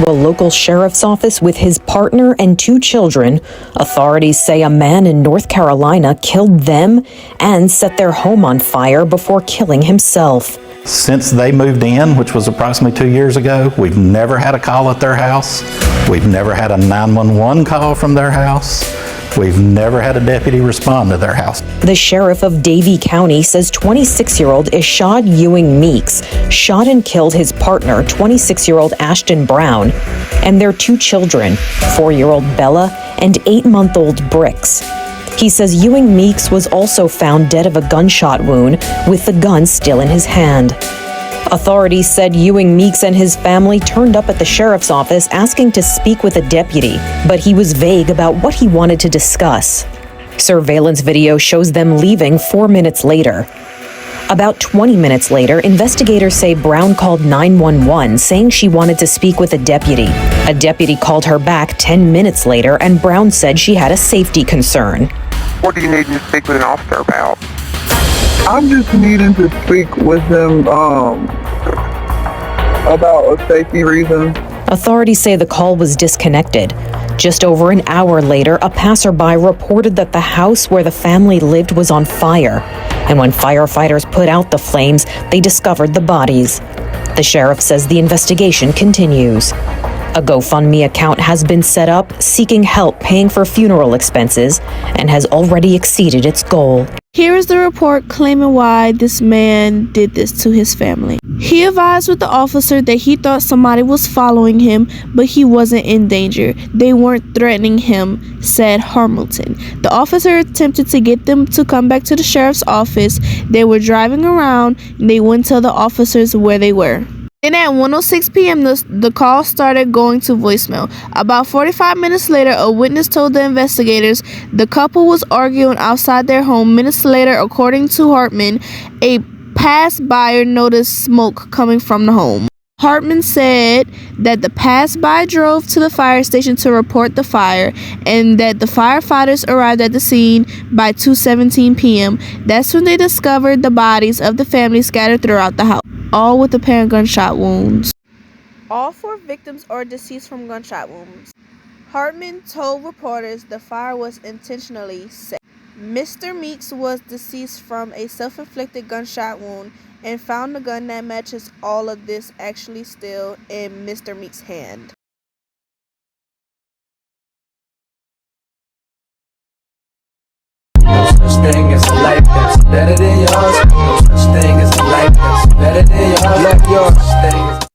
a local sheriff's office with his partner and 2 children. Authorities say a man in North Carolina killed them and set their home on fire before killing himself. Since they moved in, which was approximately 2 years ago, we've never had a call at their house. We've never had a 911 call from their house. We've never had a deputy respond to their house. The sheriff of Davie County says 26-year-old Ishad Ewing Meeks shot and killed his partner, 26-year-old Ashton Brown, and their 2 children, 4-year-old Bella and 8-month-old Bricks. He says Ewing Meeks was also found dead of a gunshot wound with the gun still in his hand. Authorities said Ewing Meeks and his family turned up at the sheriff's office asking to speak with a deputy, but he was vague about what he wanted to discuss. Surveillance video shows them leaving 4 minutes later. About 20 minutes later, investigators say Brown called 911 saying she wanted to speak with a deputy. A deputy called her back 10 minutes later, and Brown said she had a safety concern. What do you need to speak with an officer about? I'm just needing to speak with them about a safety reason. Authorities say the call was disconnected. Just over an hour later, a passerby reported that the house where the family lived was on fire. And when firefighters put out the flames, they discovered the bodies. The sheriff says the investigation continues. A GoFundMe account has been set up seeking help paying for funeral expenses and has already exceeded its goal. Here is the report claiming why this man did this to his family. He advised with the officer that he thought somebody was following him, but he wasn't in danger. They weren't threatening him, said Hamilton. The officer attempted to get them to come back to the sheriff's office. They were driving around and they wouldn't tell the officers where they were. And at 1:06 p.m., the call started going to voicemail. About 45 minutes later, a witness told the investigators the couple was arguing outside their home. Minutes later, according to Hartman, a passerby noticed smoke coming from the home. Hartman said that the passerby drove to the fire station to report the fire and that the firefighters arrived at the scene by 2:17 p.m. That's when they discovered the bodies of the family scattered throughout the house, all with apparent gunshot wounds. All 4 victims are deceased from gunshot wounds. Hartman told reporters the fire was intentionally set. Mr. Meeks was deceased from a self-inflicted gunshot wound and found a gun that matches all of this actually still in Mr. Meeks' hand.